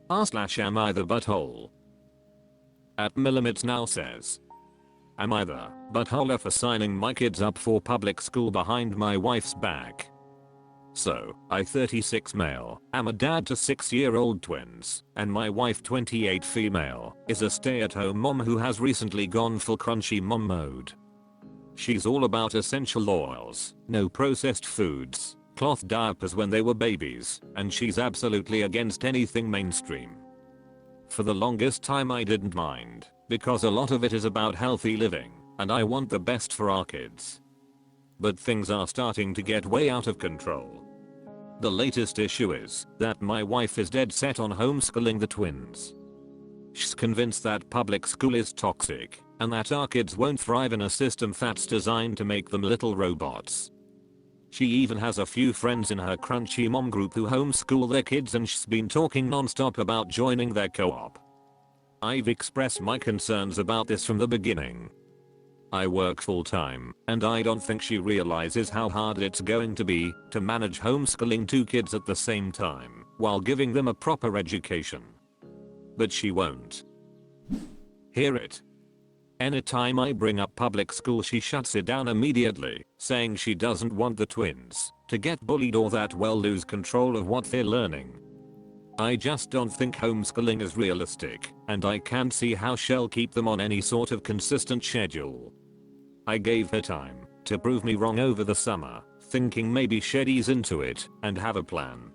Am I the butthole? At Millimet now says, am I the butthole for signing my kids up for public school behind my wife's back? So, I 36 male, am a dad to 6-year-old twins, and my wife 28 female, is a stay-at-home mom who has recently gone full crunchy mom mode. She's all about essential oils, no processed foods, cloth diapers when they were babies, and she's absolutely against anything mainstream. For the longest time I didn't mind, because a lot of it is about healthy living, and I want the best for our kids. But things are starting to get way out of control. The latest issue is that my wife is dead set on homeschooling the twins. She's convinced that public school is toxic and that our kids won't thrive in a system that's designed to make them little robots. She even has a few friends in her crunchy mom group who homeschool their kids, and she's been talking non-stop about joining their co-op. I've expressed my concerns about this from the beginning. I work full-time, and I don't think she realizes how hard it's going to be to manage homeschooling 2 kids at the same time while giving them a proper education. But she won't hear it. Anytime I bring up public school, she shuts it down immediately, saying she doesn't want the twins to get bullied or that we'll lose control of what they're learning. I just don't think homeschooling is realistic, and I can't see how she'll keep them on any sort of consistent schedule. I gave her time to prove me wrong over the summer, thinking maybe she'd ease into it and have a plan.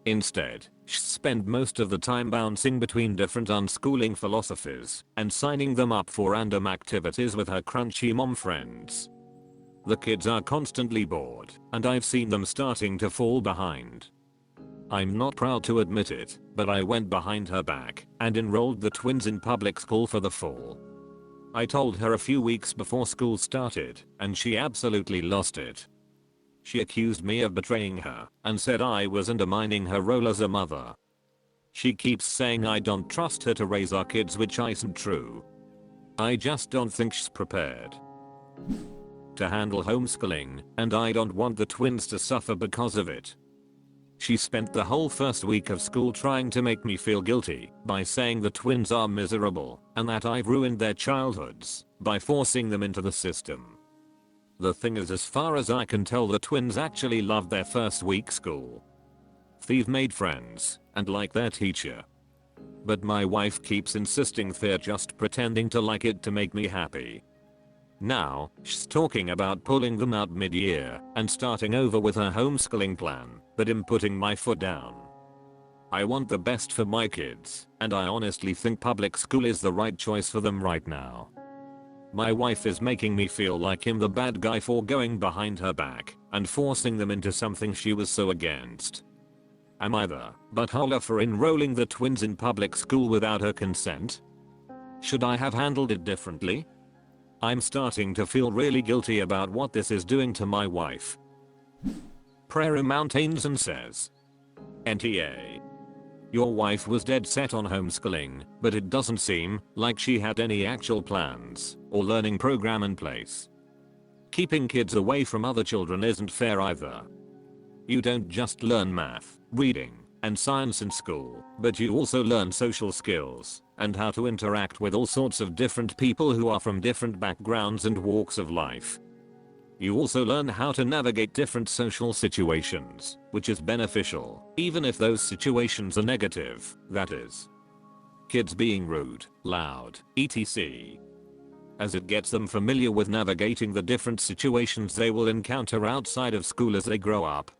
Instead, she spent most of the time bouncing between different unschooling philosophies and signing them up for random activities with her crunchy mom friends. The kids are constantly bored, and I've seen them starting to fall behind. I'm not proud to admit it, but I went behind her back and enrolled the twins in public school for the fall. I told her a few weeks before school started, and she absolutely lost it. She accused me of betraying her and said I was undermining her role as a mother. She keeps saying I don't trust her to raise our kids, which isn't true. I just don't think she's prepared to handle homeschooling, and I don't want the twins to suffer because of it. She spent the whole first week of school trying to make me feel guilty by saying the twins are miserable and that I've ruined their childhoods by forcing them into the system. The thing is, as far as I can tell, the twins actually loved their first week school. They've made friends and like their teacher. But my wife keeps insisting they're just pretending to like it to make me happy. Now, she's talking about pulling them out mid-year and starting over with her homeschooling plan, but I'm putting my foot down. I want the best for my kids, and I honestly think public school is the right choice for them right now. My wife is making me feel like I'm the bad guy for going behind her back and forcing them into something she was so against. Am I the butthole for enrolling the twins in public school without her consent? Should I have handled it differently? I'm starting to feel really guilty about what this is doing to my wife. Prairie Mountains and says, NTA. Your wife was dead set on homeschooling, but it doesn't seem like she had any actual plans or learning program in place. Keeping kids away from other children isn't fair either. You don't just learn math, reading, and science in school, but you also learn social skills and how to interact with all sorts of different people who are from different backgrounds and walks of life. You also learn how to navigate different social situations, which is beneficial, even if those situations are negative, that is. Kids being rude, loud, etc. As it gets them familiar with navigating the different situations they will encounter outside of school as they grow up.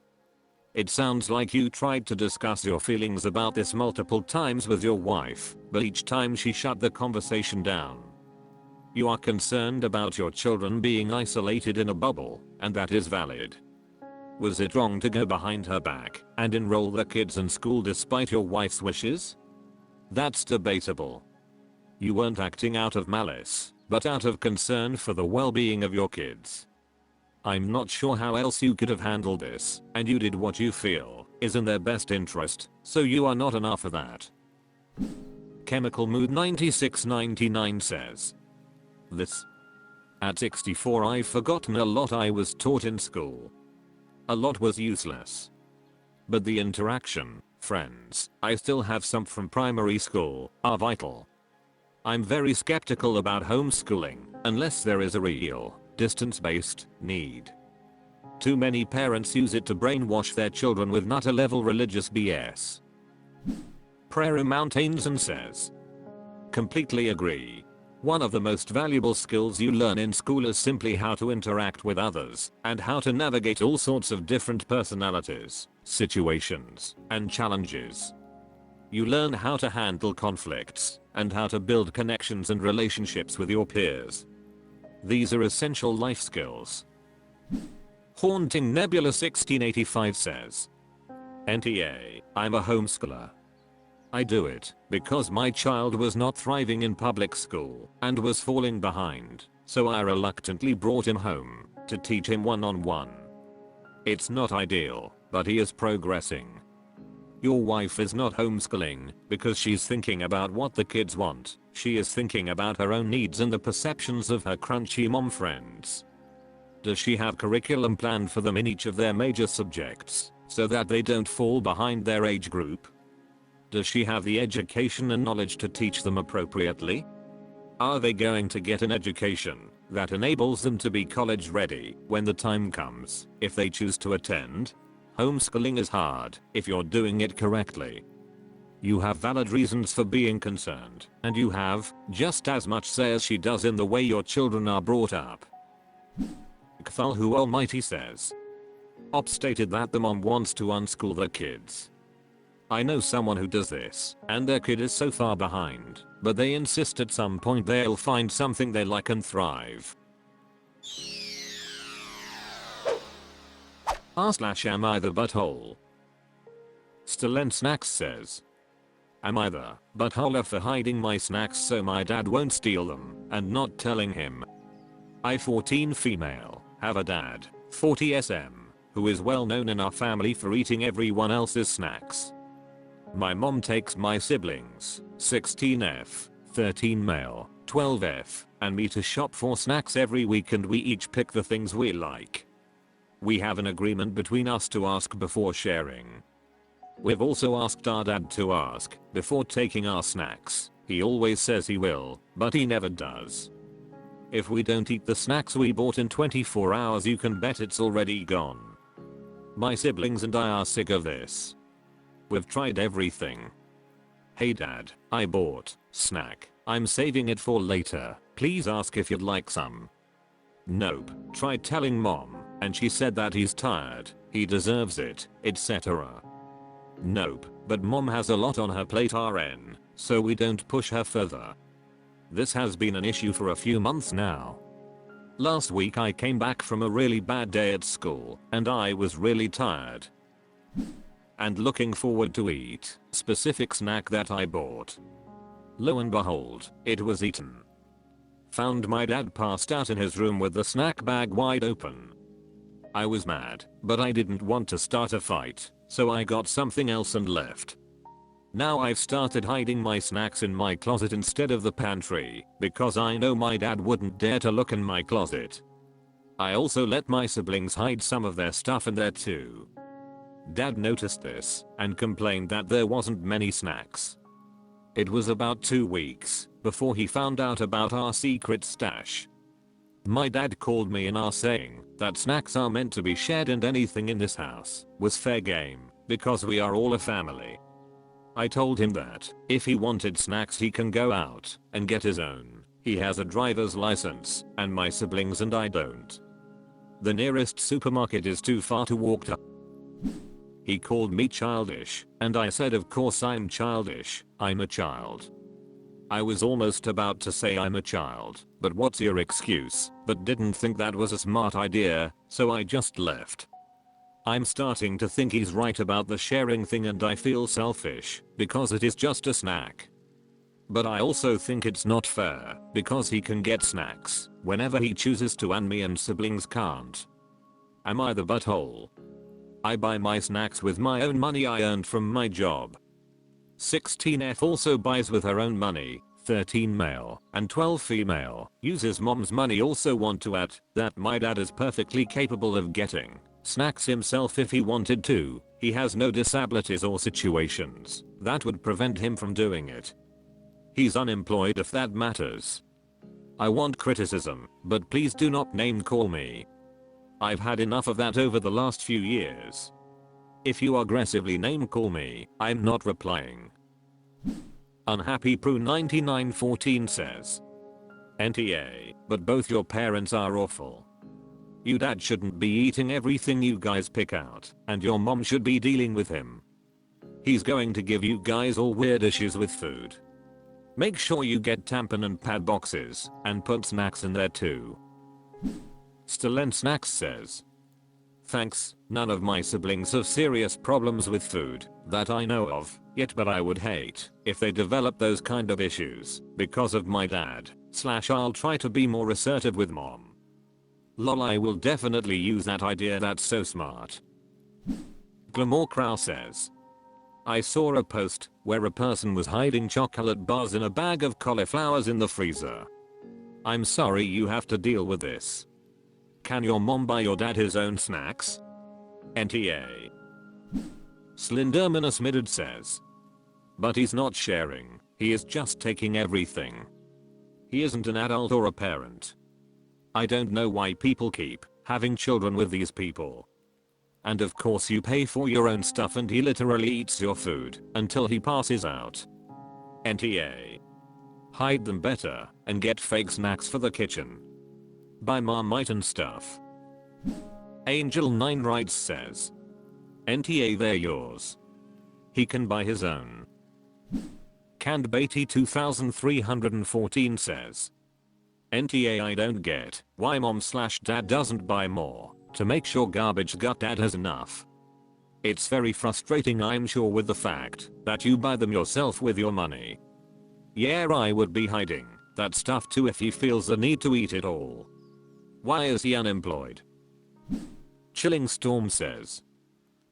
It sounds like you tried to discuss your feelings about this multiple times with your wife, but each time she shut the conversation down. You are concerned about your children being isolated in a bubble, and that is valid. Was it wrong to go behind her back and enroll the kids in school despite your wife's wishes? That's debatable. You weren't acting out of malice, but out of concern for the well-being of your kids. I'm not sure how else you could have handled this, and you did what you feel is in their best interest, so you are not enough for that. Chemical Mood 9699 says, this. At 64 I've forgotten a lot I was taught in school. A lot was useless. But the interaction friends I still have some from primary school are vital. I'm very skeptical about homeschooling unless there is a real, distance-based need. Too many parents use it to brainwash their children with nutter-level religious BS. Prairie Mountains and says, completely agree. One of the most valuable skills you learn in school is simply how to interact with others and how to navigate all sorts of different personalities, situations, and challenges. You learn how to handle conflicts and how to build connections and relationships with your peers. These are essential life skills. Haunting Nebula 1685 says, NTA, I'm a homeschooler. I do it because my child was not thriving in public school and was falling behind, so I reluctantly brought him home to teach him one-on-one. It's not ideal, but he is progressing. Your wife is not homeschooling because she's thinking about what the kids want. She is thinking about her own needs and the perceptions of her crunchy mom friends. Does she have curriculum planned for them in each of their major subjects so that they don't fall behind their age group? Does she have the education and knowledge to teach them appropriately? Are they going to get an education that enables them to be college ready when the time comes if they choose to attend? Homeschooling is hard if you're doing it correctly. You have valid reasons for being concerned, and you have just as much say as she does in the way your children are brought up. Kthal Who Almighty says, Op stated that the mom wants to unschool the kids. I know someone who does this, and their kid is so far behind, but they insist at some point they'll find something they like and thrive. r/am I the butthole? Stalent Snacks says, am I the buttholer for hiding my snacks so my dad won't steal them and not telling him? I 14 female, have a dad, 40 SM, who is well known in our family for eating everyone else's snacks. My mom takes my siblings, 16F, 13 male, 12F, and me to shop for snacks every week and we each pick the things we like. We have an agreement between us to ask before sharing. We've also asked our dad to ask before taking our snacks. He always says he will, but he never does. If we don't eat the snacks we bought in 24 hours, you can bet it's already gone. My siblings and I are sick of this. We've tried everything. Hey dad, I bought snack. I'm saving it for later. Please ask if you'd like some. Nope. Tried telling mom, and she said that he's tired, he deserves it, etc. Nope, but mom has a lot on her plate RN, so we don't push her further. This has been an issue for a few months now. Last week I came back from a really bad day at school, and I was really tired. And looking forward to eat specific snack that I bought. Lo and behold, it was eaten. Found my dad passed out in his room with the snack bag wide open. I was mad, but I didn't want to start a fight, so I got something else and left. Now I've started hiding my snacks in my closet instead of the pantry, because I know my dad wouldn't dare to look in my closet. I also let my siblings hide some of their stuff in there too. Dad noticed this and complained that there wasn't many snacks. It was about 2 weeks before he found out about our secret stash. My dad called me and asked saying that snacks are meant to be shared and anything in this house was fair game because we are all a family. I told him that if he wanted snacks he can go out and get his own. He has a driver's license and my siblings and I don't. The nearest supermarket is too far to walk to. He called me childish, and I said of course I'm childish, I'm a child. I was almost about to say I'm a child, but what's your excuse, but didn't think that was a smart idea, so I just left. I'm starting to think he's right about the sharing thing and I feel selfish, because it is just a snack. But I also think it's not fair, because he can get snacks whenever he chooses to and me and siblings can't. Am I the butthole? I buy my snacks with my own money I earned from my job. 16F also buys with her own money, 13 male and 12 female, uses mom's money. Also want to add that my dad is perfectly capable of getting snacks himself if he wanted to. He has no disabilities or situations that would prevent him from doing it. He's unemployed if that matters. I want criticism, but please do not name call me. I've had enough of that over the last few years. If you aggressively name call me, I'm not replying. Unhappy Prue 9914 says, NTA, but both your parents are awful. You dad shouldn't be eating everything you guys pick out, and your mom should be dealing with him. He's going to give you guys all weird issues with food. Make sure you get tampon and pad boxes, and put snacks in there too. Stalent Snacks says, thanks, none of my siblings have serious problems with food that I know of yet, but I would hate if they develop those kind of issues because of my dad. / I'll try to be more assertive with mom. Lol, I will definitely use that idea, that's so smart. Glamour Crow says, I saw a post where a person was hiding chocolate bars in a bag of cauliflowers in the freezer. I'm sorry you have to deal with this. Can your mom buy your dad his own snacks? NTA. Slendermanus Midded says, but he's not sharing, he is just taking everything. He isn't an adult or a parent. I don't know why people keep having children with these people. And of course you pay for your own stuff and he literally eats your food until he passes out. NTA. Hide them better and get fake snacks for the kitchen. Buy Marmite and stuff. Angel 9 Writes says, NTA, they're yours. He can buy his own. Canned Beatty 2314 says, NTA, I don't get why mom/dad doesn't buy more to make sure garbage gut dad has enough. It's very frustrating, I'm sure, with the fact that you buy them yourself with your money. Yeah, I would be hiding that stuff too if he feels the need to eat it all. Why is he unemployed? Chilling Storm says,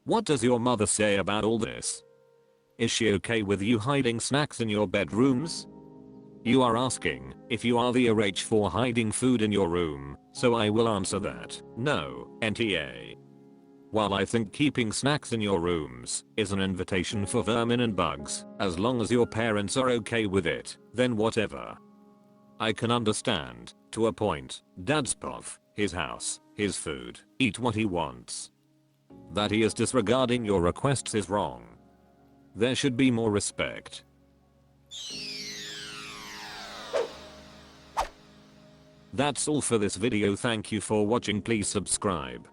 what does your mother say about all this? Is she okay with you hiding snacks in your bedrooms? You are asking if you are the RH for hiding food in your room, so I will answer that. No, NTA. While I think keeping snacks in your rooms is an invitation for vermin and bugs, as long as your parents are okay with it, then whatever. I can understand, to a point, dad's puff, his house, his food, eat what he wants. That he is disregarding your requests is wrong. There should be more respect. That's all for this video, thank you for watching, please subscribe.